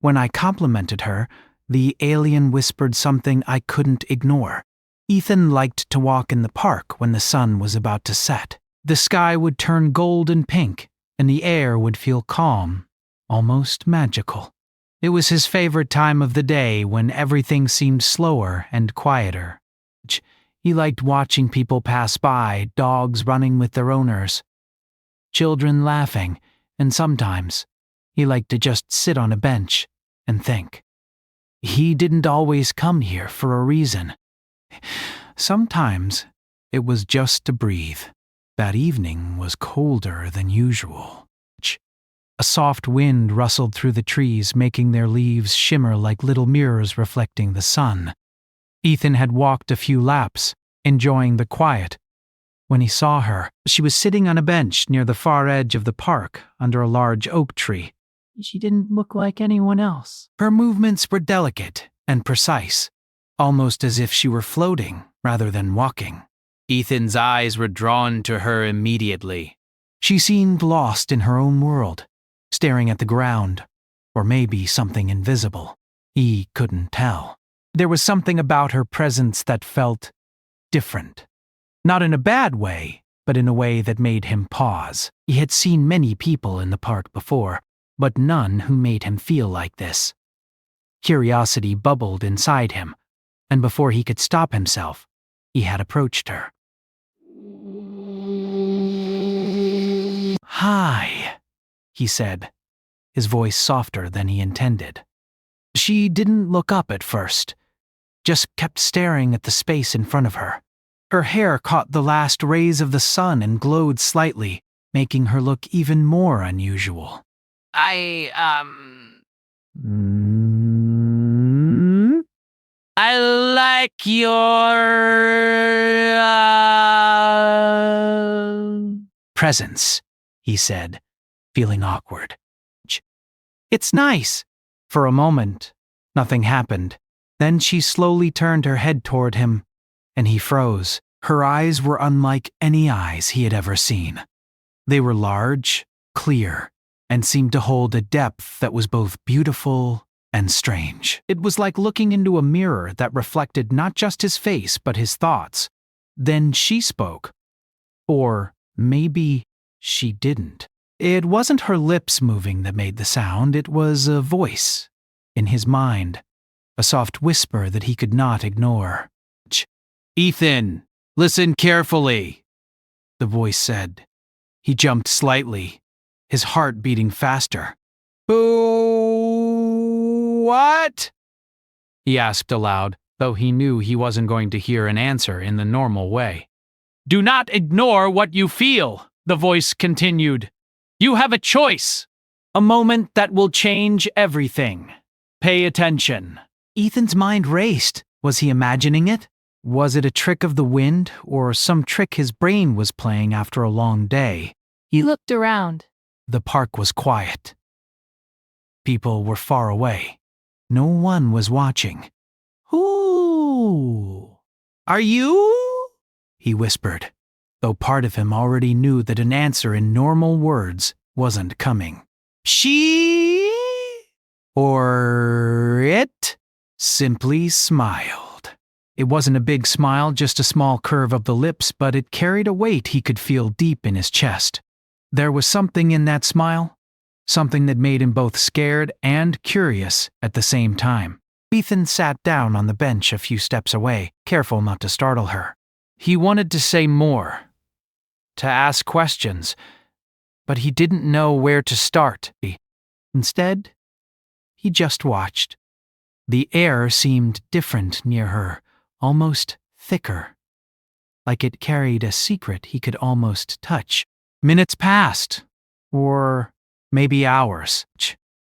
When I complimented her, the alien whispered something I couldn't ignore. Ethan liked to walk in the park when the sun was about to set. The sky would turn gold and pink, and the air would feel calm, almost magical. It was his favorite time of the day when everything seemed slower and quieter. He liked watching people pass by, dogs running with their owners, children laughing, and sometimes he liked to just sit on a bench and think. He didn't always come here for a reason. Sometimes it was just to breathe. That evening was colder than usual. A soft wind rustled through the trees, making their leaves shimmer like little mirrors reflecting the sun. Ethan had walked a few laps, enjoying the quiet. When he saw her, she was sitting on a bench near the far edge of the park under a large oak tree. She didn't look like anyone else. Her movements were delicate and precise, almost as if she were floating rather than walking. Ethan's eyes were drawn to her immediately. She seemed lost in her own world, staring at the ground, or maybe something invisible. He couldn't tell. There was something about her presence that felt different. Not in a bad way, but in a way that made him pause. He had seen many people in the park before, but none who made him feel like this. Curiosity bubbled inside him, and before he could stop himself, he had approached her. "Hi," he said, his voice softer than he intended. She didn't look up at first, just kept staring at the space in front of her. Her hair caught the last rays of the sun and glowed slightly, making her look even more unusual. I like your presence, he said, feeling awkward. It's nice. For a moment, nothing happened. Then she slowly turned her head toward him, and he froze. Her eyes were unlike any eyes he had ever seen. They were large, clear, and seemed to hold a depth that was both beautiful and strange. It was like looking into a mirror that reflected not just his face but his thoughts. Then she spoke. Or maybe she didn't. It wasn't her lips moving that made the sound, it was a voice in his mind, a soft whisper that he could not ignore. "Ethan, listen carefully," the voice said. He jumped slightly, his heart beating faster. "What?" he asked aloud, though he knew he wasn't going to hear an answer in the normal way. "Do not ignore what you feel," the voice continued. "You have a choice, a moment that will change everything. Pay attention." Ethan's mind raced. Was he imagining it? Was it a trick of the wind, or some trick his brain was playing after a long day? He looked around. The park was quiet. People were far away. No one was watching. "Who are you?" he whispered, though part of him already knew that an answer in normal words wasn't coming. She or it simply smiled. It wasn't a big smile, just a small curve of the lips, but it carried a weight he could feel deep in his chest. There was something in that smile, something that made him both scared and curious at the same time. Ethan sat down on the bench a few steps away, careful not to startle her. He wanted to say more, to ask questions, but he didn't know where to start. Instead, he just watched. The air seemed different near her, almost thicker, like it carried a secret he could almost touch. Minutes passed, or maybe hours.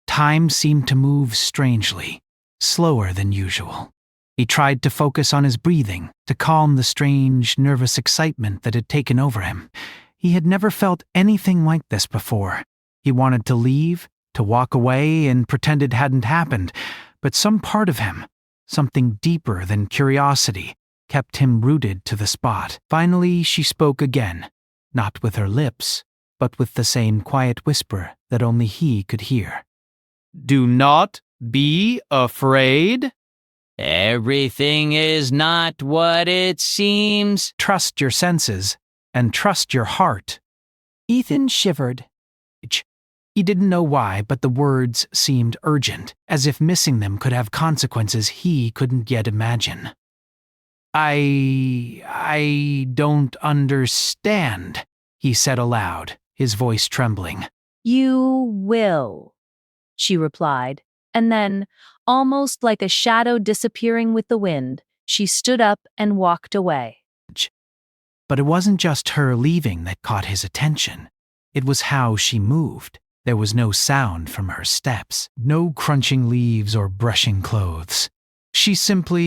Time seemed to move strangely, slower than usual. He tried to focus on his breathing, to calm the strange, nervous excitement that had taken over him. He had never felt anything like this before. He wanted to leave, to walk away and pretend it hadn't happened, but some part of him, something deeper than curiosity, kept him rooted to the spot. Finally, she spoke again, not with her lips, but with the same quiet whisper that only he could hear. "Do not Be afraid? Everything is not what it seems. Trust your senses and trust your heart. Ethan shivered. He didn't know why, but the words seemed urgent, as if missing them could have consequences he couldn't yet imagine. I don't understand, he said aloud, his voice trembling. You will, she replied, and then, almost like a shadow disappearing with the wind, she stood up and walked away. But it wasn't just her leaving that caught his attention. It was how she moved. There was no sound from her steps, no crunching leaves or brushing clothes. She simply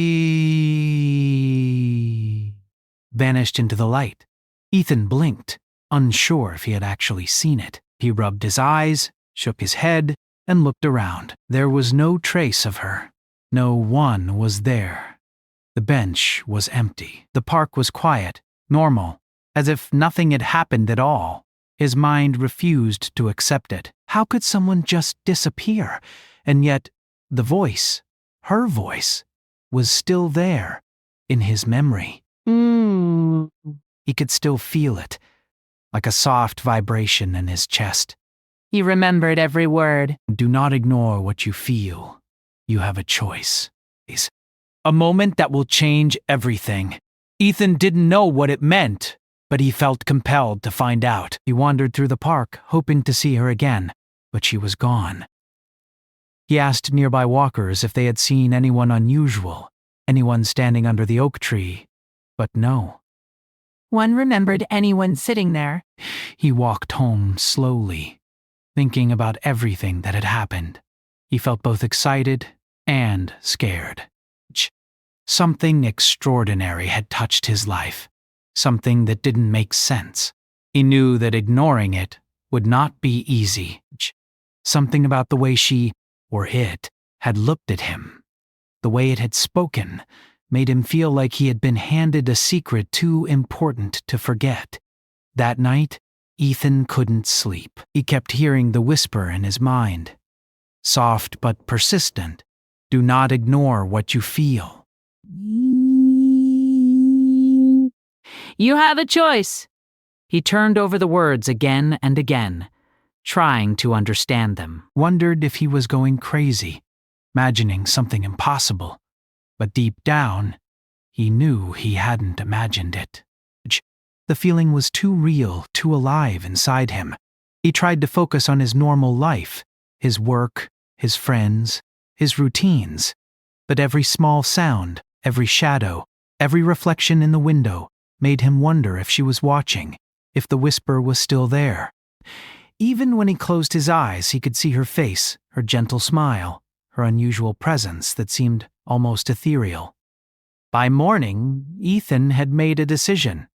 vanished into the light. Ethan blinked, unsure if he had actually seen it. He rubbed his eyes, shook his head, and looked around. There was no trace of her. No one was there. The bench was empty. The park was quiet, normal, as if nothing had happened at all. His mind refused to accept it. How could someone just disappear? And yet, the voice, her voice, was still there, in his memory. He could still feel it, like a soft vibration in his chest. He remembered every word. Do not ignore what you feel. You have a choice. A moment that will change everything. Ethan didn't know what it meant, but he felt compelled to find out. He wandered through the park, hoping to see her again, but she was gone. He asked nearby walkers if they had seen anyone unusual, anyone standing under the oak tree, but no. One remembered anyone sitting there. He walked home slowly, thinking about everything that had happened. He felt both excited and scared. Something extraordinary had touched his life. Something that didn't make sense. He knew that ignoring it would not be easy. Something about the way she, or it, had looked at him, the way it had spoken, made him feel like he had been handed a secret too important to forget. That night, Ethan couldn't sleep. He kept hearing the whisper in his mind. Soft but persistent. Do not ignore what you feel. You have a choice. He turned over the words again and again, trying to understand them. Wondered if he was going crazy, imagining something impossible. But deep down, he knew he hadn't imagined it. The feeling was too real, too alive inside him. He tried to focus on his normal life, his work, his friends, his routines. But every small sound, every shadow, every reflection in the window made him wonder if she was watching, if the whisper was still there. Even when he closed his eyes, he could see her face, her gentle smile, her unusual presence that seemed almost ethereal. By morning, Ethan had made a decision.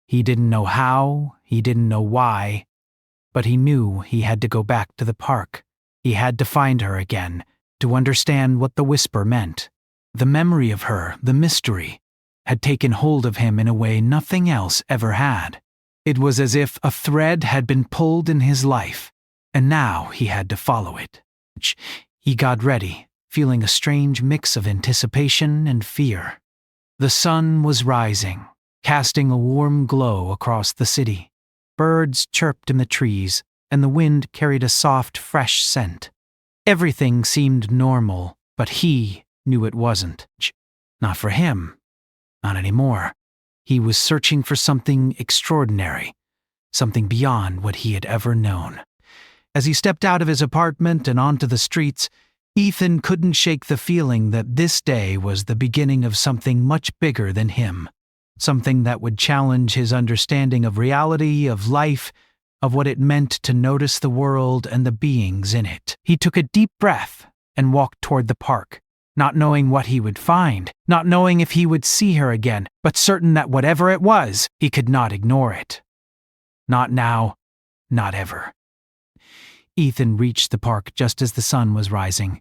He didn't know how, he didn't know why, but he knew he had to go back to the park. He had to find her again, to understand what the whisper meant. The memory of her, the mystery, had taken hold of him in a way nothing else ever had. It was as if a thread had been pulled in his life, and now he had to follow it. He got ready, feeling a strange mix of anticipation and fear. The sun was rising, casting a warm glow across the city. Birds chirped in the trees, and the wind carried a soft, fresh scent. Everything seemed normal, but he knew it wasn't. Not for him. Not anymore. He was searching for something extraordinary, something beyond what he had ever known. As he stepped out of his apartment and onto the streets, Ethan couldn't shake the feeling that this day was the beginning of something much bigger than him. Something that would challenge his understanding of reality, of life, of what it meant to notice the world and the beings in it. He took a deep breath and walked toward the park, not knowing what he would find, not knowing if he would see her again, but certain that whatever it was, he could not ignore it. Not now, not ever. Ethan reached the park just as the sun was rising.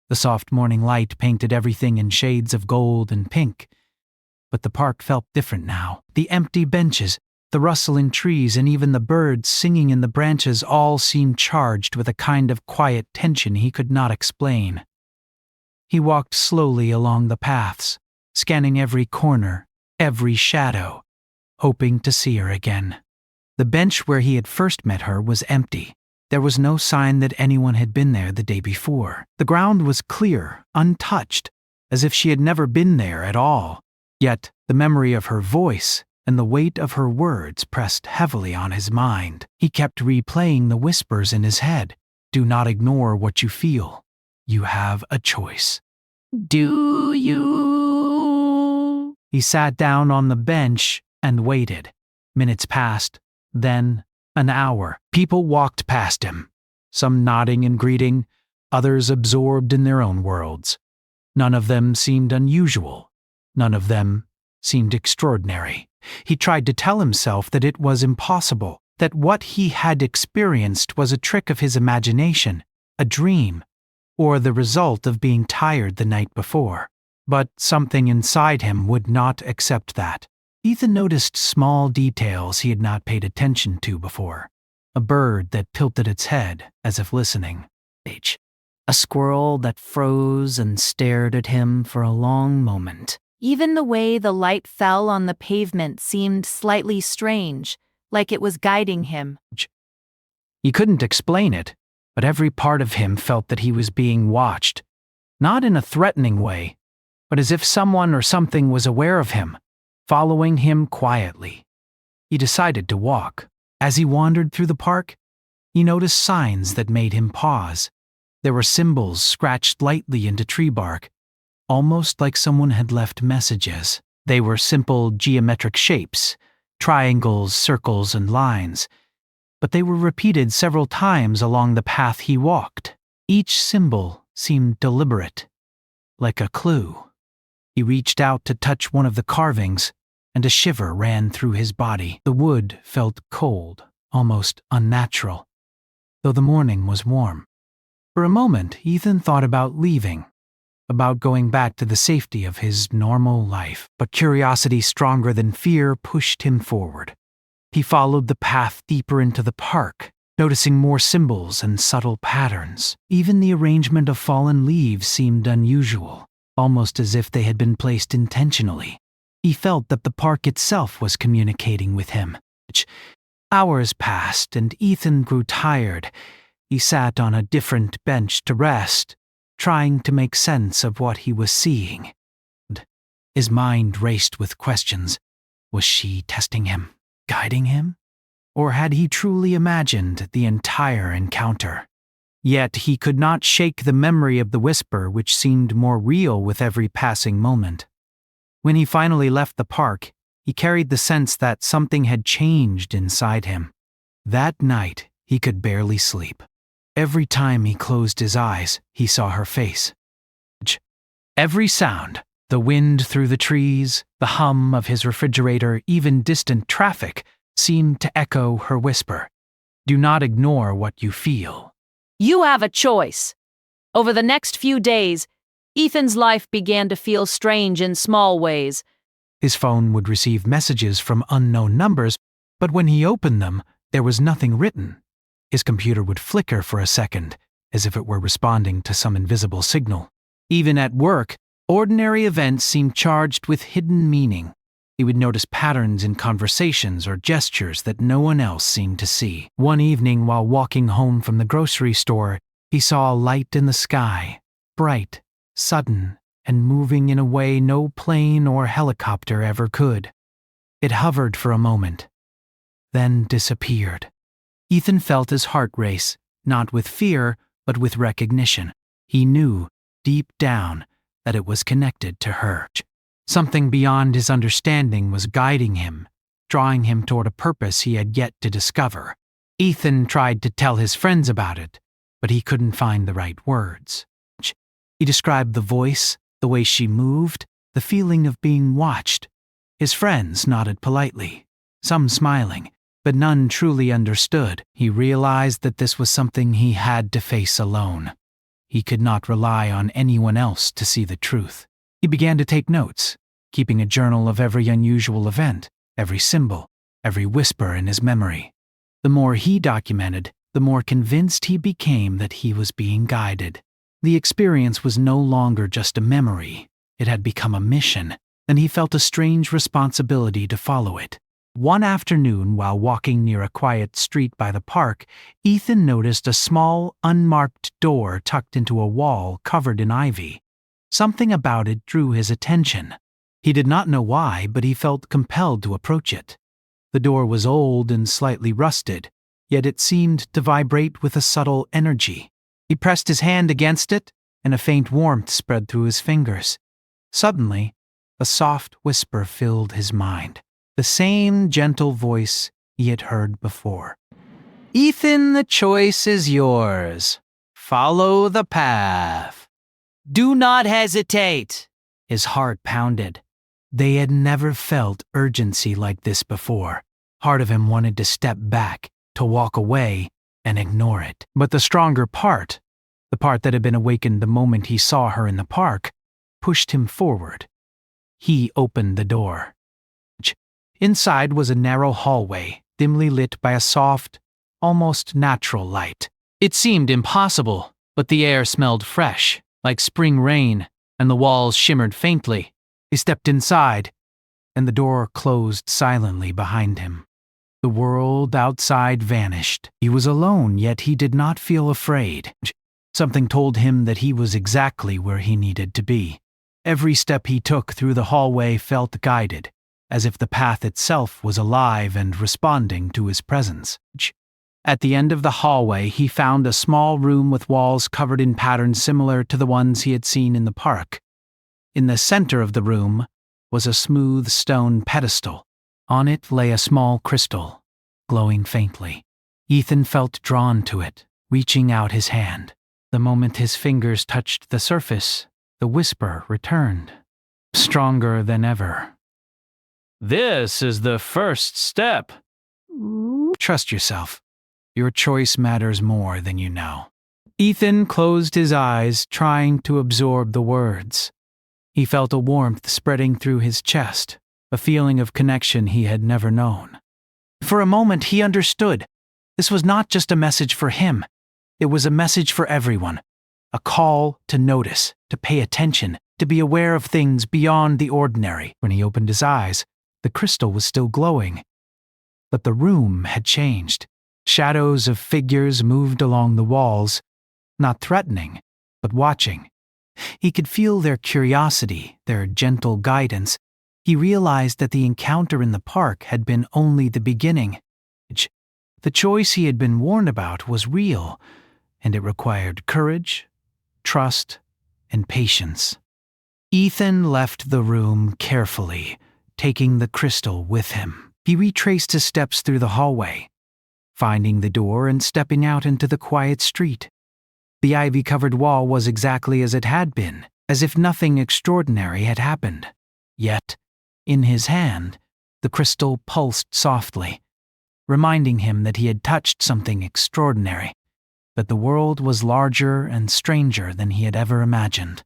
The soft morning light painted everything in shades of gold and pink. But the park felt different now. The empty benches, the rustling trees, and even the birds singing in the branches all seemed charged with a kind of quiet tension he could not explain. He walked slowly along the paths, scanning every corner, every shadow, hoping to see her again. The bench where he had first met her was empty. There was no sign that anyone had been there the day before. The ground was clear, untouched, as if she had never been there at all. Yet the memory of her voice and the weight of her words pressed heavily on his mind. He kept replaying the whispers in his head. Do not ignore what you feel. You have a choice. Do you? He sat down on the bench and waited. Minutes passed, then an hour. People walked past him, some nodding and greeting, others absorbed in their own worlds. None of them seemed unusual. None of them seemed extraordinary. He tried to tell himself that it was impossible, that what he had experienced was a trick of his imagination, a dream, or the result of being tired the night before. But something inside him would not accept that. Ethan noticed small details he had not paid attention to before. A bird that tilted its head as if listening. A squirrel that froze and stared at him for a long moment. Even the way the light fell on the pavement seemed slightly strange, like it was guiding him. He couldn't explain it, but every part of him felt that he was being watched. Not in a threatening way, but as if someone or something was aware of him, following him quietly. He decided to walk. As he wandered through the park, he noticed signs that made him pause. There were symbols scratched lightly into tree bark, almost like someone had left messages. They were simple geometric shapes, triangles, circles, and lines, but they were repeated several times along the path he walked. Each symbol seemed deliberate, like a clue. He reached out to touch one of the carvings, and a shiver ran through his body. The wood felt cold, almost unnatural, though the morning was warm. For a moment, Ethan thought about leaving, about going back to the safety of his normal life, but curiosity stronger than fear pushed him forward. He followed the path deeper into the park, noticing more symbols and subtle patterns. Even the arrangement of fallen leaves seemed unusual, almost as if they had been placed intentionally. He felt that the park itself was communicating with him. Hours passed, and Ethan grew tired. He sat on a different bench to rest, trying to make sense of what he was seeing. His mind raced with questions. Was she testing him, guiding him? Or had he truly imagined the entire encounter? Yet he could not shake the memory of the whisper, which seemed more real with every passing moment. When he finally left the park, he carried the sense that something had changed inside him. That night, he could barely sleep. Every time he closed his eyes, he saw her face. Every sound, the wind through the trees, the hum of his refrigerator, even distant traffic, seemed to echo her whisper. Do not ignore what you feel. You have a choice. Over the next few days, Ethan's life began to feel strange in small ways. His phone would receive messages from unknown numbers, but when he opened them, there was nothing written. His computer would flicker for a second, as if it were responding to some invisible signal. Even at work, ordinary events seemed charged with hidden meaning. He would notice patterns in conversations or gestures that no one else seemed to see. One evening, while walking home from the grocery store, he saw a light in the sky, bright, sudden, and moving in a way no plane or helicopter ever could. It hovered for a moment, then disappeared. Ethan felt his heart race, not with fear, but with recognition. He knew, deep down, that it was connected to her. Something beyond his understanding was guiding him, drawing him toward a purpose he had yet to discover. Ethan tried to tell his friends about it, but he couldn't find the right words. He described the voice, the way she moved, the feeling of being watched. His friends nodded politely, some smiling, but none truly understood. He realized that this was something he had to face alone. He could not rely on anyone else to see the truth. He began to take notes, keeping a journal of every unusual event, every symbol, every whisper in his memory. The more he documented, the more convinced he became that he was being guided. The experience was no longer just a memory, it had become a mission, and he felt a strange responsibility to follow it. One afternoon, while walking near a quiet street by the park, Ethan noticed a small, unmarked door tucked into a wall covered in ivy. Something about it drew his attention. He did not know why, but he felt compelled to approach it. The door was old and slightly rusted, yet it seemed to vibrate with a subtle energy. He pressed his hand against it, and a faint warmth spread through his fingers. Suddenly, a soft whisper filled his mind. The same gentle voice he had heard before. "Ethan, the choice is yours. Follow the path. Do not hesitate." His heart pounded. They had never felt urgency like this before. Part of him wanted to step back, to walk away, and ignore it. But the stronger part, the part that had been awakened the moment he saw her in the park, pushed him forward. He opened the door. Inside was a narrow hallway, dimly lit by a soft, almost natural light. It seemed impossible, but the air smelled fresh, like spring rain, and the walls shimmered faintly. He stepped inside, and the door closed silently behind him. The world outside vanished. He was alone, yet he did not feel afraid. Something told him that he was exactly where he needed to be. Every step he took through the hallway felt guided, as if the path itself was alive and responding to his presence. At the end of the hallway, he found a small room with walls covered in patterns similar to the ones he had seen in the park. In the center of the room was a smooth stone pedestal. On it lay a small crystal, glowing faintly. Ethan felt drawn to it, reaching out his hand. The moment his fingers touched the surface, the whisper returned, stronger than ever. "This is the first step. Trust yourself. Your choice matters more than you know." Ethan closed his eyes, trying to absorb the words. He felt a warmth spreading through his chest, a feeling of connection he had never known. For a moment, he understood. This was not just a message for him. It was a message for everyone. A call to notice, to pay attention, to be aware of things beyond the ordinary. When he opened his eyes, the crystal was still glowing. But the room had changed. Shadows of figures moved along the walls, not threatening, but watching. He could feel their curiosity, their gentle guidance. He realized that the encounter in the park had been only the beginning. The choice he had been warned about was real, and it required courage, trust, and patience. Ethan left the room carefully, taking the crystal with him. He retraced his steps through the hallway, finding the door and stepping out into the quiet street. The ivy-covered wall was exactly as it had been, as if nothing extraordinary had happened. Yet, in his hand, the crystal pulsed softly, reminding him that he had touched something extraordinary, that the world was larger and stranger than he had ever imagined.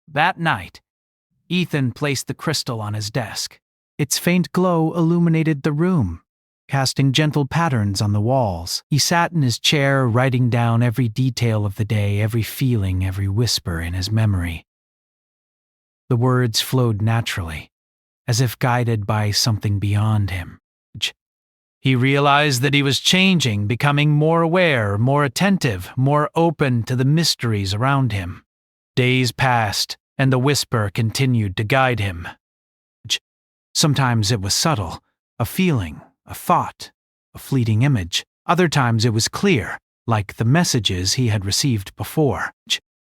That night, Ethan placed the crystal on his desk. Its faint glow illuminated the room, casting gentle patterns on the walls. He sat in his chair, writing down every detail of the day, every feeling, every whisper in his memory. The words flowed naturally, as if guided by something beyond him. He realized that he was changing, becoming more aware, more attentive, more open to the mysteries around him. Days passed, and the whisper continued to guide him. Sometimes it was subtle, a feeling, a thought, a fleeting image. Other times it was clear, like the messages he had received before.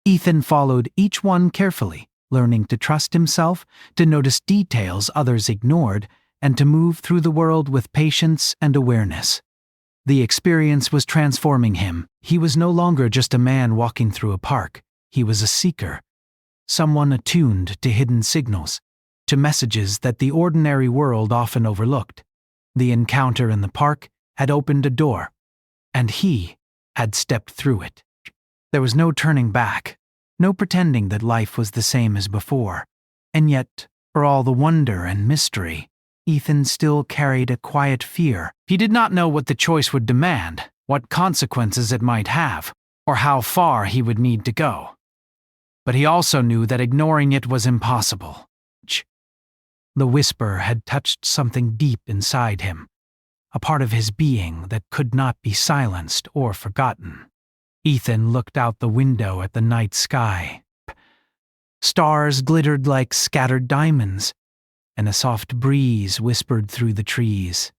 Ethan followed each one carefully, learning to trust himself, to notice details others ignored, and to move through the world with patience and awareness. The experience was transforming him. He was no longer just a man walking through a park. He was a seeker, someone attuned to hidden signals, to messages that the ordinary world often overlooked. The encounter in the park had opened a door, and he had stepped through it. There was no turning back, no pretending that life was the same as before. And yet, for all the wonder and mystery, Ethan still carried a quiet fear. He did not know what the choice would demand, what consequences it might have, or how far he would need to go. But he also knew that ignoring it was impossible. The whisper had touched something deep inside him, a part of his being that could not be silenced or forgotten. Ethan looked out the window at the night sky. Stars glittered like scattered diamonds, and a soft breeze whispered through the trees.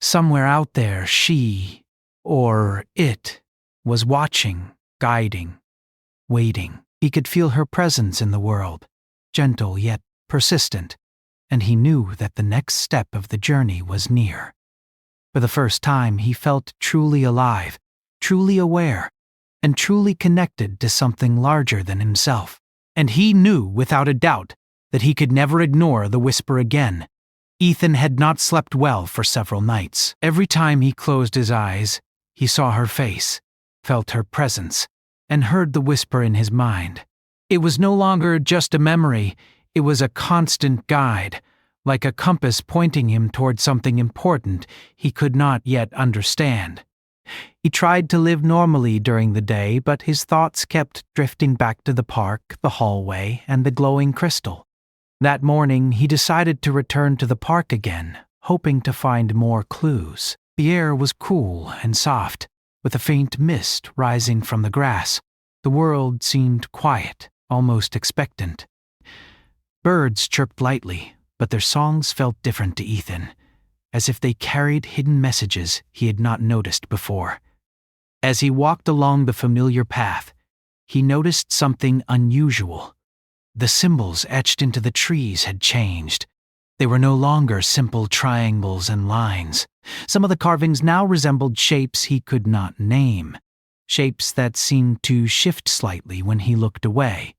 Somewhere out there, she, or it, was watching, guiding, waiting. He could feel her presence in the world, gentle yet persistent, and he knew that the next step of the journey was near. For the first time, he felt truly alive, truly aware, and truly connected to something larger than himself. And he knew without a doubt that he could never ignore the whisper again. Ethan had not slept well for several nights. Every time he closed his eyes, he saw her face, felt her presence, and heard the whisper in his mind. It was no longer just a memory, it was a constant guide, like a compass pointing him toward something important he could not yet understand. He tried to live normally during the day, but his thoughts kept drifting back to the park, the hallway, and the glowing crystal. That morning, he decided to return to the park again, hoping to find more clues. The air was cool and soft, with a faint mist rising from the grass. The world seemed quiet, almost expectant. Birds chirped lightly, but their songs felt different to Ethan, as if they carried hidden messages he had not noticed before. As he walked along the familiar path, he noticed something unusual. The symbols etched into the trees had changed. They were no longer simple triangles and lines. Some of the carvings now resembled shapes he could not name, shapes that seemed to shift slightly when he looked away.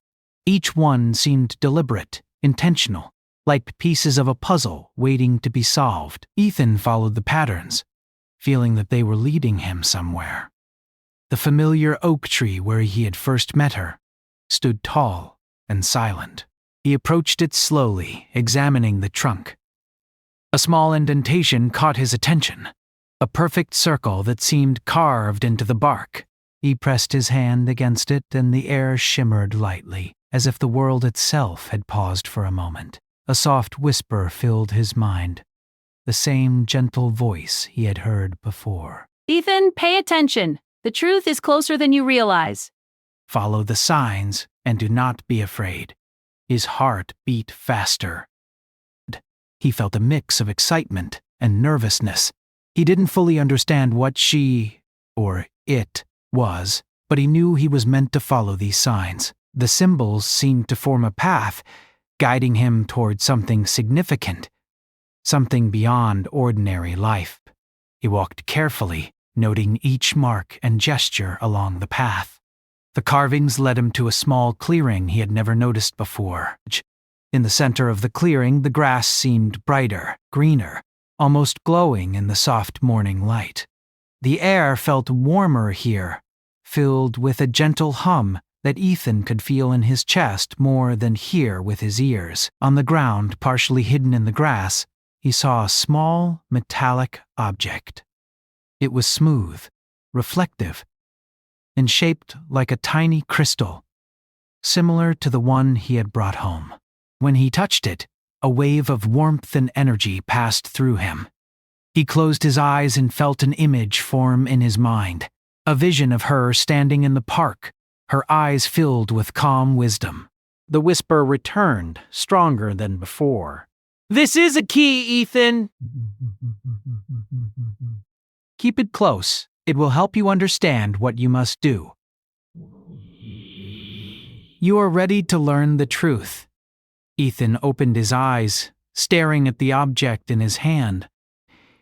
Each one seemed deliberate, intentional, like pieces of a puzzle waiting to be solved. Ethan followed the patterns, feeling that they were leading him somewhere. The familiar oak tree where he had first met her stood tall and silent. He approached it slowly, examining the trunk. A small indentation caught his attention, a perfect circle that seemed carved into the bark. He pressed his hand against it, and the air shimmered lightly, as if the world itself had paused for a moment. A soft whisper filled his mind, the same gentle voice he had heard before. Ethan, pay attention. The truth is closer than you realize. Follow the signs and do not be afraid. His heart beat faster. He felt a mix of excitement and nervousness. He didn't fully understand what she, or it, was, but he knew he was meant to follow these signs. The symbols seemed to form a path, guiding him toward something significant, something beyond ordinary life. He walked carefully, noting each mark and gesture along the path. The carvings led him to a small clearing he had never noticed before. In the center of the clearing, the grass seemed brighter, greener, almost glowing in the soft morning light. The air felt warmer here, filled with a gentle hum that Ethan could feel in his chest more than hear with his ears. On the ground, partially hidden in the grass, he saw a small, metallic object. It was smooth, reflective, and shaped like a tiny crystal, similar to the one he had brought home. When he touched it, a wave of warmth and energy passed through him. He closed his eyes and felt an image form in his mind, a vision of her standing in the park, her eyes filled with calm wisdom. The whisper returned, stronger than before. "This is a key, Ethan!" "Keep it close. It will help you understand what you must do. You are ready to learn the truth." Ethan opened his eyes, staring at the object in his hand.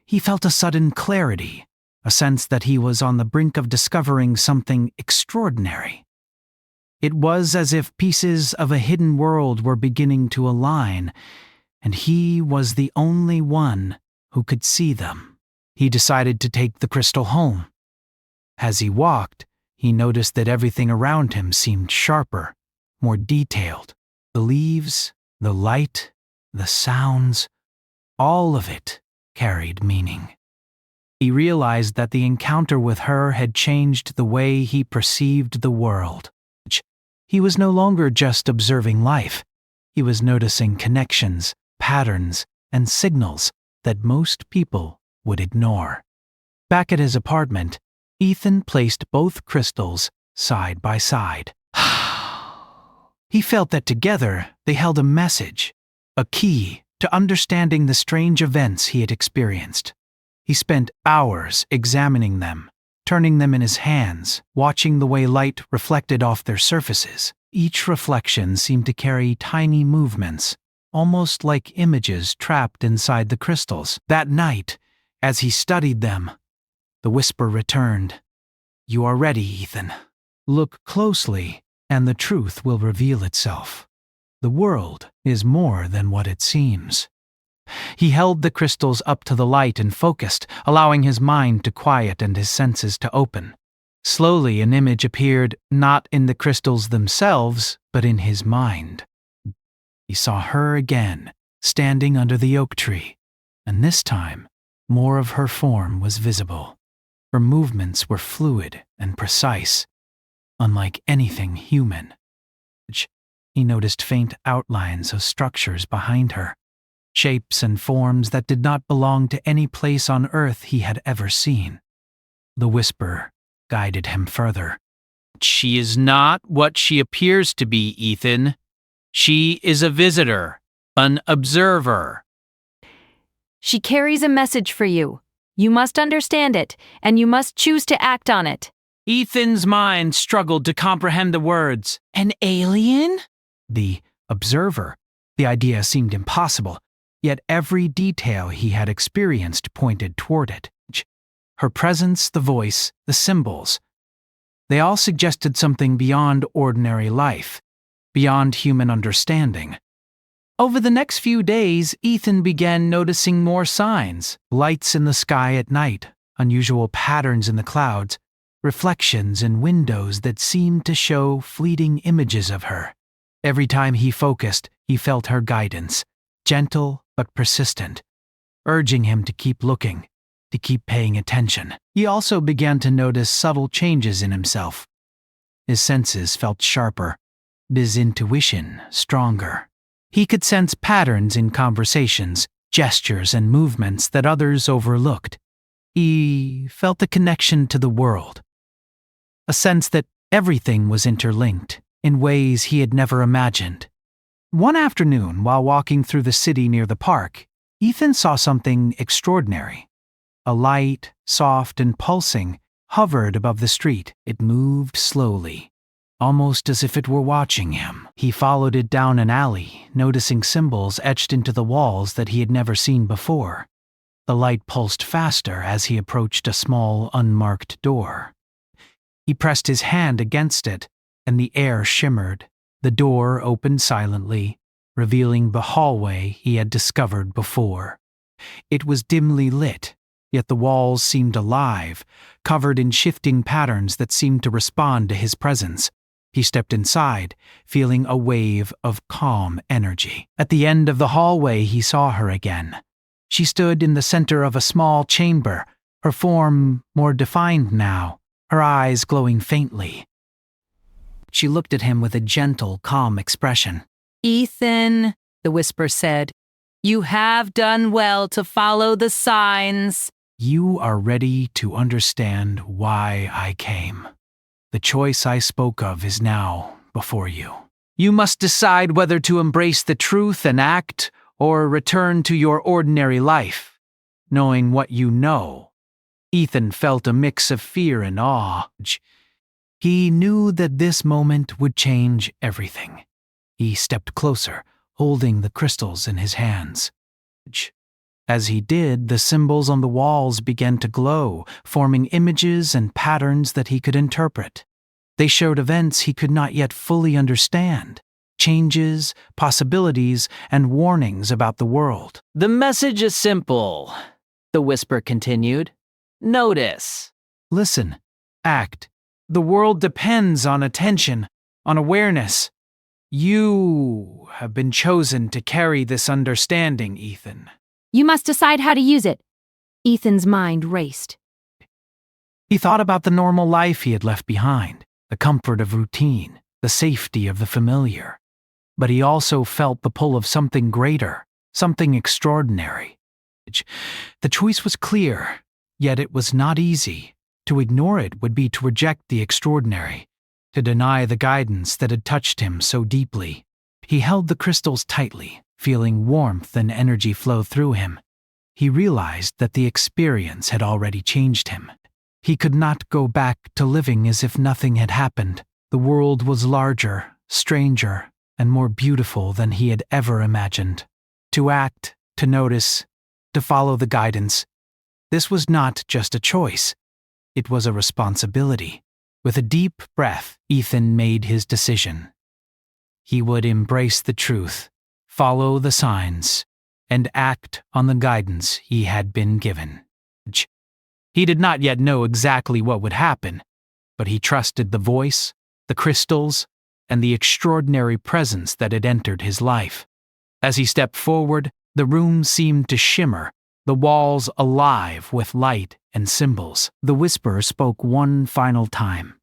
He felt a sudden clarity, a sense that he was on the brink of discovering something extraordinary. It was as if pieces of a hidden world were beginning to align, and he was the only one who could see them. He decided to take the crystal home. As he walked, he noticed that everything around him seemed sharper, more detailed. The leaves, the light, the sounds, all of it carried meaning. He realized that the encounter with her had changed the way he perceived the world. He was no longer just observing life. He was noticing connections, patterns, and signals that most people would ignore. Back at his apartment, Ethan placed both crystals side by side. He felt that together they held a message, a key to understanding the strange events he had experienced. He spent hours examining them, turning them in his hands, watching the way light reflected off their surfaces. Each reflection seemed to carry tiny movements, almost like images trapped inside the crystals. That night, as he studied them, the whisper returned. "You are ready, Ethan. Look closely, and the truth will reveal itself. The world is more than what it seems." He held the crystals up to the light and focused, allowing his mind to quiet and his senses to open. Slowly, an image appeared, not in the crystals themselves, but in his mind. He saw her again, standing under the oak tree, and this time, more of her form was visible. Her movements were fluid and precise, unlike anything human. He noticed faint outlines of structures behind her, shapes and forms that did not belong to any place on earth he had ever seen. The whisper guided him further. She is not what she appears to be, Ethan. She is a visitor, an observer. She carries a message for you. You must understand it, and you must choose to act on it. Ethan's mind struggled to comprehend the words. An alien? The observer. The idea seemed impossible, yet every detail he had experienced pointed toward it. Her presence, the voice, the symbols. They all suggested something beyond ordinary life, beyond human understanding. Over the next few days, Ethan began noticing more signs: lights in the sky at night, unusual patterns in the clouds, reflections in windows that seemed to show fleeting images of her. Every time he focused, he felt her guidance, gentle but persistent, urging him to keep looking, to keep paying attention. He also began to notice subtle changes in himself. His senses felt sharper, his intuition stronger. He could sense patterns in conversations, gestures, and movements that others overlooked. He felt a connection to the world, a sense that everything was interlinked in ways he had never imagined. One afternoon, while walking through the city near the park, Ethan saw something extraordinary. A light, soft and pulsing, hovered above the street. It moved slowly, almost as if it were watching him. He followed it down an alley, noticing symbols etched into the walls that he had never seen before. The light pulsed faster as he approached a small, unmarked door. He pressed his hand against it, and the air shimmered. The door opened silently, revealing the hallway he had discovered before. It was dimly lit, yet the walls seemed alive, covered in shifting patterns that seemed to respond to his presence. He stepped inside, feeling a wave of calm energy. At the end of the hallway, he saw her again. She stood in the center of a small chamber, her form more defined now, her eyes glowing faintly. She looked at him with a gentle, calm expression. Ethan, the whisper said, you have done well to follow the signs. You are ready to understand why I came. The choice I spoke of is now before you. You must decide whether to embrace the truth and act, or return to your ordinary life, knowing what you know. Ethan felt a mix of fear and awe. He knew that this moment would change everything. He stepped closer, holding the crystals in his hands. As he did, the symbols on the walls began to glow, forming images and patterns that he could interpret. They showed events he could not yet fully understand, changes, possibilities, and warnings about the world. The message is simple, the whisper continued. Notice. Listen. Act. The world depends on attention, on awareness. You have been chosen to carry this understanding, Ethan. You must decide how to use it. Ethan's mind raced. He thought about the normal life he had left behind, the comfort of routine, the safety of the familiar. But he also felt the pull of something greater, something extraordinary. The choice was clear, yet it was not easy. To ignore it would be to reject the extraordinary, to deny the guidance that had touched him so deeply. He held the crystals tightly, feeling warmth and energy flow through him. He realized that the experience had already changed him. He could not go back to living as if nothing had happened. The world was larger, stranger, and more beautiful than he had ever imagined. To act, to notice, to follow the guidance. This was not just a choice. It was a responsibility. With a deep breath, Ethan made his decision. He would embrace the truth, follow the signs, and act on the guidance he had been given. He did not yet know exactly what would happen, but he trusted the voice, the crystals, and the extraordinary presence that had entered his life. As he stepped forward, the room seemed to shimmer, the walls alive with light and symbols. The whisper spoke one final time.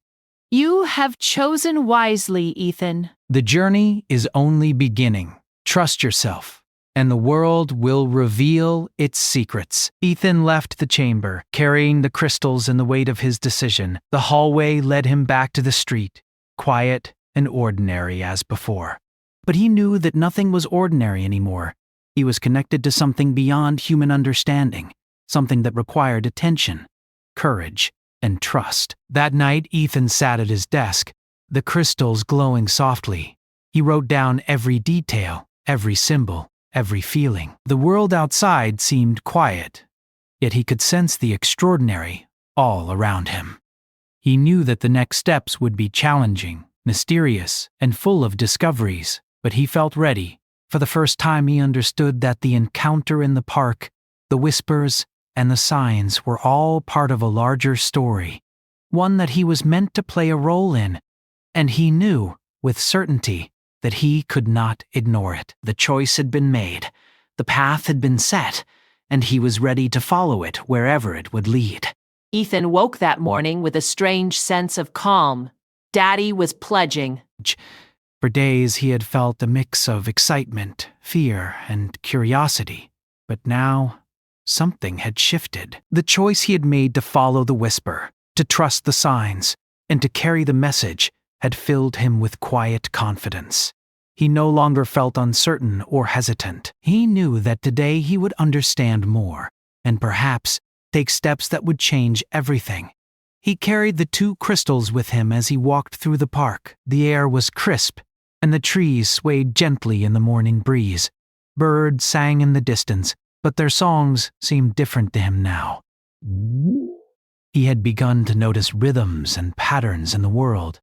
You have chosen wisely, Ethan. The journey is only beginning. Trust yourself, and the world will reveal its secrets. Ethan left the chamber, carrying the crystals and the weight of his decision. The hallway led him back to the street, quiet and ordinary as before. But he knew that nothing was ordinary anymore. He was connected to something beyond human understanding, something that required attention, courage, and trust. That night, Ethan sat at his desk, the crystals glowing softly. He wrote down every detail, every symbol, every feeling. The world outside seemed quiet, yet he could sense the extraordinary all around him. He knew that the next steps would be challenging, mysterious, and full of discoveries, but he felt ready. For the first time, he understood that the encounter in the park, the whispers, and the signs were all part of a larger story, one that he was meant to play a role in, and he knew, with certainty, that he could not ignore it. The choice had been made, the path had been set, and he was ready to follow it wherever it would lead. Ethan woke that morning with a strange sense of calm. Daddy was pledging. For days he had felt a mix of excitement, fear, and curiosity, but now something had shifted. The choice he had made to follow the whisper, to trust the signs, and to carry the message had filled him with quiet confidence. He no longer felt uncertain or hesitant. He knew that today he would understand more, and perhaps take steps that would change everything. He carried the 2 crystals with him as he walked through the park. The air was crisp, and the trees swayed gently in the morning breeze. Birds sang in the distance, but their songs seemed different to him now. He had begun to notice rhythms and patterns in the world,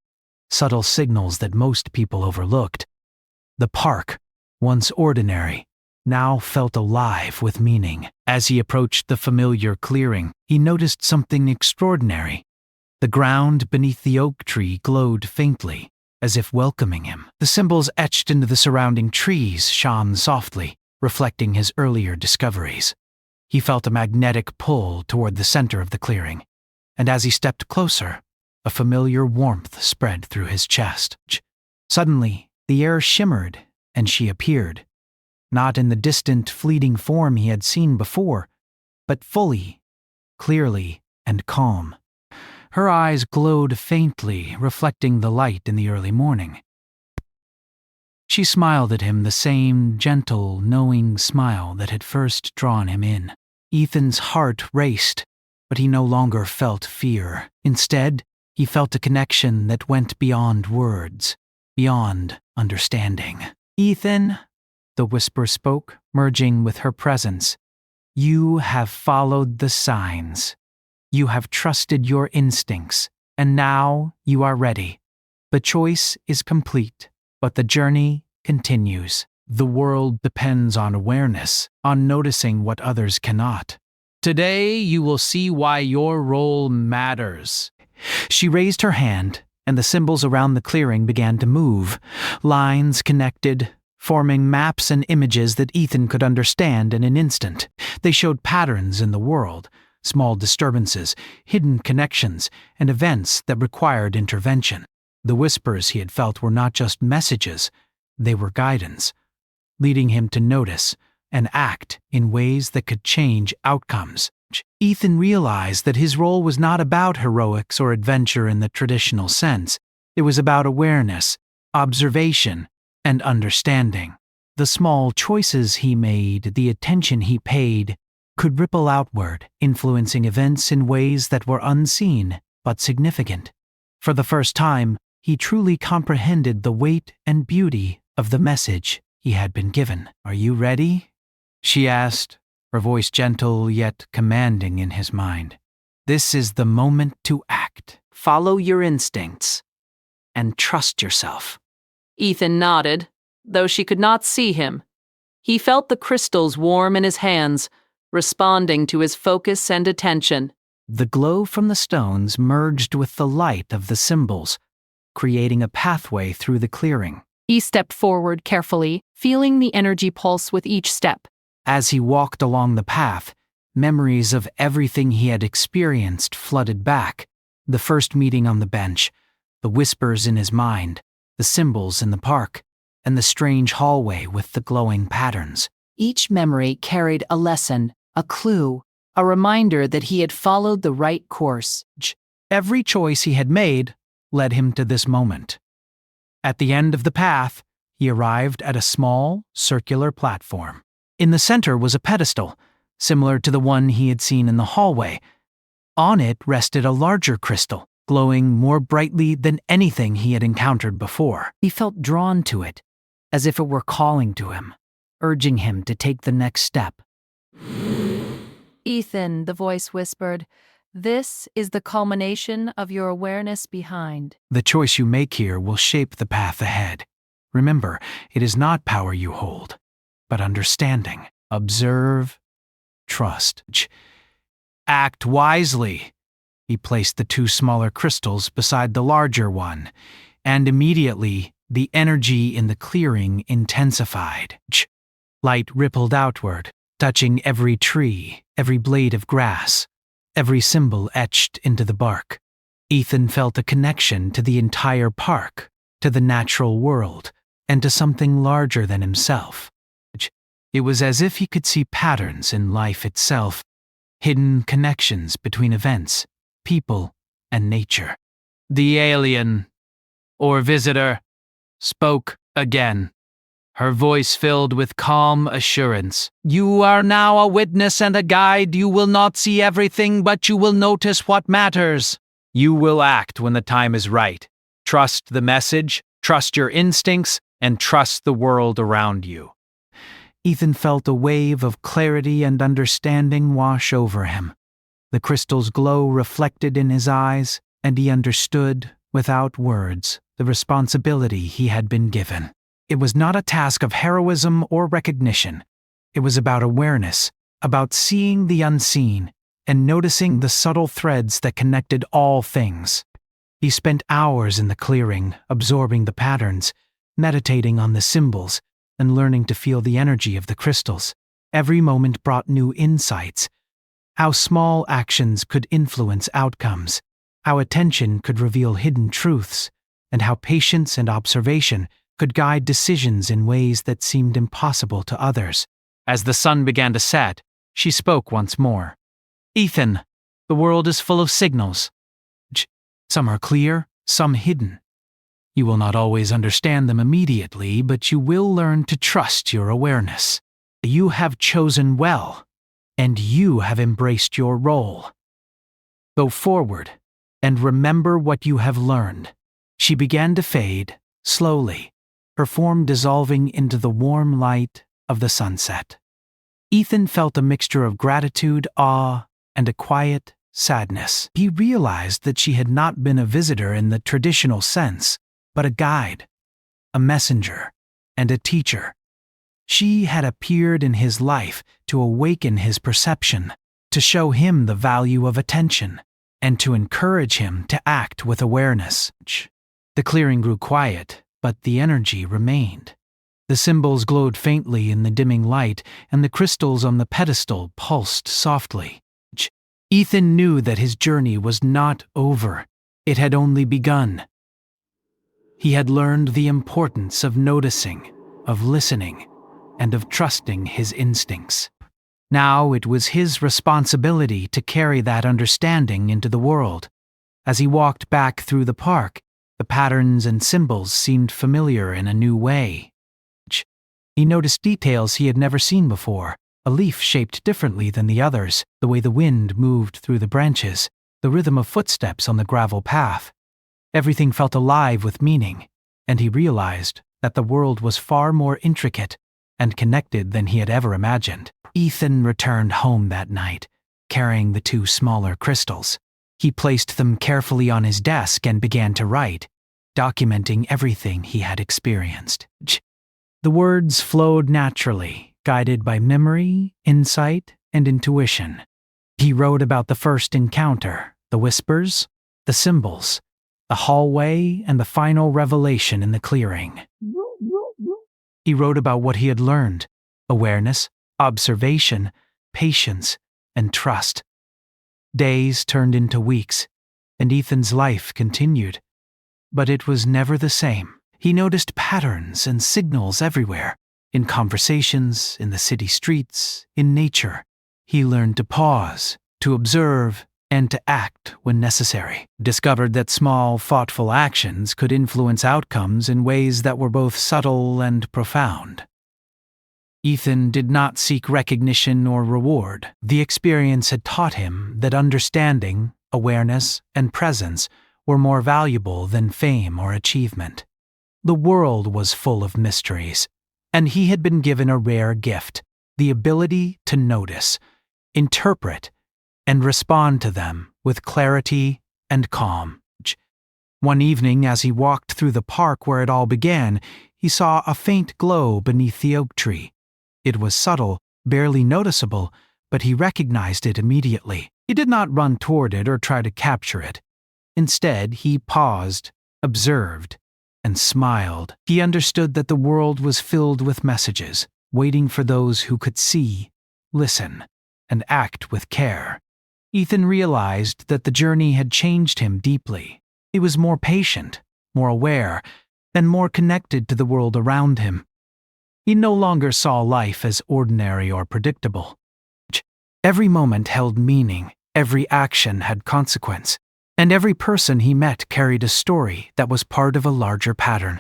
subtle signals that most people overlooked. The park, once ordinary, now felt alive with meaning. As he approached the familiar clearing, he noticed something extraordinary. The ground beneath the oak tree glowed faintly, as if welcoming him. The symbols etched into the surrounding trees shone softly, reflecting his earlier discoveries. He felt a magnetic pull toward the center of the clearing, and as he stepped closer, a familiar warmth spread through his chest. Suddenly, the air shimmered, and she appeared, not in the distant, fleeting form he had seen before, but fully, clearly, and calm. Her eyes glowed faintly, reflecting the light in the early morning. She smiled at him, the same gentle, knowing smile that had first drawn him in. Ethan's heart raced, but he no longer felt fear. Instead, he felt a connection that went beyond words, beyond understanding. "Ethan," the whisper spoke, merging with her presence, "you have followed the signs. You have trusted your instincts, and now you are ready. The choice is complete, but the journey continues. The world depends on awareness, on noticing what others cannot. Today you will see why your role matters." She raised her hand, and the symbols around the clearing began to move. Lines connected, forming maps and images that Ethan could understand in an instant. They showed patterns in the world, small disturbances, hidden connections, and events that required intervention. The whispers he had felt were not just messages, they were guidance, leading him to notice and act in ways that could change outcomes. Ethan realized that his role was not about heroics or adventure in the traditional sense. It was about awareness, observation, and understanding. The small choices he made, the attention he paid, could ripple outward, influencing events in ways that were unseen but significant. For the first time, he truly comprehended the weight and beauty of the message he had been given. "Are you ready?" she asked, her voice gentle yet commanding in his mind. "This is the moment to act. Follow your instincts and trust yourself." Ethan nodded, though she could not see him. He felt the crystals warm in his hands, responding to his focus and attention. The glow from the stones merged with the light of the symbols, creating a pathway through the clearing. He stepped forward carefully, feeling the energy pulse with each step. As he walked along the path, memories of everything he had experienced flooded back. The first meeting on the bench, the whispers in his mind, the symbols in the park, and the strange hallway with the glowing patterns. Each memory carried a lesson, a clue, a reminder that he had followed the right course. Every choice he had made led him to this moment. At the end of the path, he arrived at a small, circular platform. In the center was a pedestal, similar to the one he had seen in the hallway. On it rested a larger crystal, glowing more brightly than anything he had encountered before. He felt drawn to it, as if it were calling to him, urging him to take the next step. "Ethan," the voice whispered, "this is the culmination of your awareness behind." The choice you make here will shape the path ahead. Remember, it is not power you hold, but understanding. Observe, trust. Act wisely. He placed the two smaller crystals beside the larger one, and immediately the energy in the clearing intensified. Light rippled outward, touching every tree, every blade of grass, every symbol etched into the bark. Ethan felt a connection to the entire park, to the natural world, and to something larger than himself. It was as if he could see patterns in life itself, hidden connections between events, people, and nature. The alien, or visitor, spoke again, her voice filled with calm assurance. "You are now a witness and a guide. You will not see everything, but you will notice what matters. You will act when the time is right. Trust the message, trust your instincts, and trust the world around you." Ethan felt a wave of clarity and understanding wash over him. The crystal's glow reflected in his eyes, and he understood, without words, the responsibility he had been given. It was not a task of heroism or recognition. It was about awareness, about seeing the unseen, and noticing the subtle threads that connected all things. He spent hours in the clearing, absorbing the patterns, meditating on the symbols, and learning to feel the energy of the crystals. Every moment brought new insights. How small actions could influence outcomes, how attention could reveal hidden truths, and how patience and observation could guide decisions in ways that seemed impossible to others. As the sun began to set, she spoke once more. "Ethan, the world is full of signals. Some are clear, some hidden. You will not always understand them immediately, but you will learn to trust your awareness. You have chosen well, and you have embraced your role. Go forward, and remember what you have learned." She began to fade, slowly, her form dissolving into the warm light of the sunset. Ethan felt a mixture of gratitude, awe, and a quiet sadness. He realized that she had not been a visitor in the traditional sense, but a guide, a messenger, and a teacher. She had appeared in his life to awaken his perception, to show him the value of attention, and to encourage him to act with awareness. The clearing grew quiet, but the energy remained. The symbols glowed faintly in the dimming light, and the crystals on the pedestal pulsed softly. Ethan knew that his journey was not over. It had only begun. He had learned the importance of noticing, of listening, and of trusting his instincts. Now it was his responsibility to carry that understanding into the world. As he walked back through the park, the patterns and symbols seemed familiar in a new way. He noticed details he had never seen before, a leaf shaped differently than the others, the way the wind moved through the branches, the rhythm of footsteps on the gravel path. Everything felt alive with meaning, and he realized that the world was far more intricate and connected than he had ever imagined. Ethan returned home that night, carrying the 2 smaller crystals. He placed them carefully on his desk and began to write, documenting everything he had experienced. The words flowed naturally, guided by memory, insight, and intuition. He wrote about the first encounter, the whispers, the symbols, the hallway, and the final revelation in the clearing. He wrote about what he had learned: awareness, observation, patience, and trust. Days turned into weeks, and Ethan's life continued. But it was never the same. He noticed patterns and signals everywhere, in conversations, in the city streets, in nature. He learned to pause, to observe, and to act when necessary. Discovered that small, thoughtful actions could influence outcomes in ways that were both subtle and profound. Ethan did not seek recognition or reward. The experience had taught him that understanding, awareness, and presence were more valuable than fame or achievement. The world was full of mysteries, and he had been given a rare gift: the ability to notice, interpret, and respond to them with clarity and calm. One evening, as he walked through the park where it all began, he saw a faint glow beneath the oak tree. It was subtle, barely noticeable, but he recognized it immediately. He did not run toward it or try to capture it. Instead, he paused, observed, and smiled. He understood that the world was filled with messages, waiting for those who could see, listen, and act with care. Ethan realized that the journey had changed him deeply. He was more patient, more aware, and more connected to the world around him. He no longer saw life as ordinary or predictable. Every moment held meaning, every action had consequence, and every person he met carried a story that was part of a larger pattern.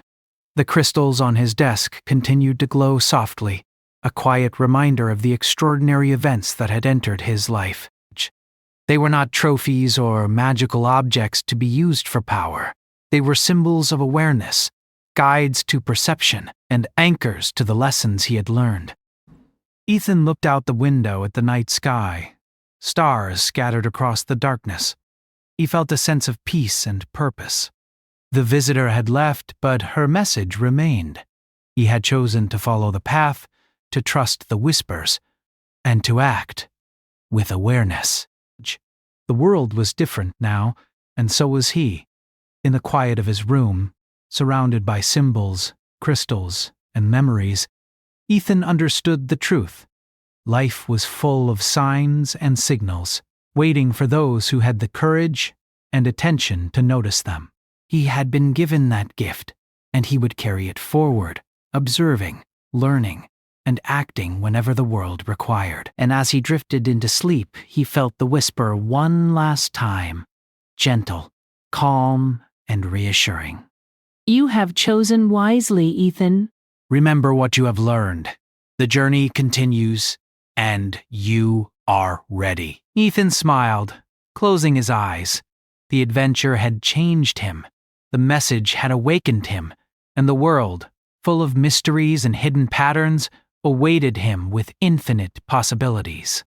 The crystals on his desk continued to glow softly, a quiet reminder of the extraordinary events that had entered his life. They were not trophies or magical objects to be used for power. They were symbols of awareness, guides to perception, and anchors to the lessons he had learned. Ethan looked out the window at the night sky. Stars scattered across the darkness. He felt a sense of peace and purpose. The visitor had left, but her message remained. He had chosen to follow the path, to trust the whispers, and to act with awareness. The world was different now, and so was he. In the quiet of his room, surrounded by symbols, crystals, and memories, Ethan understood the truth. Life was full of signs and signals, waiting for those who had the courage and attention to notice them. He had been given that gift, and he would carry it forward, observing, learning, and acting whenever the world required. And as he drifted into sleep, he felt the whisper one last time, gentle, calm, and reassuring. You have chosen wisely, Ethan. Remember what you have learned. The journey continues, and you are ready. Ethan smiled, closing his eyes. The adventure had changed him. The message had awakened him, and the world, full of mysteries and hidden patterns, awaited him with infinite possibilities.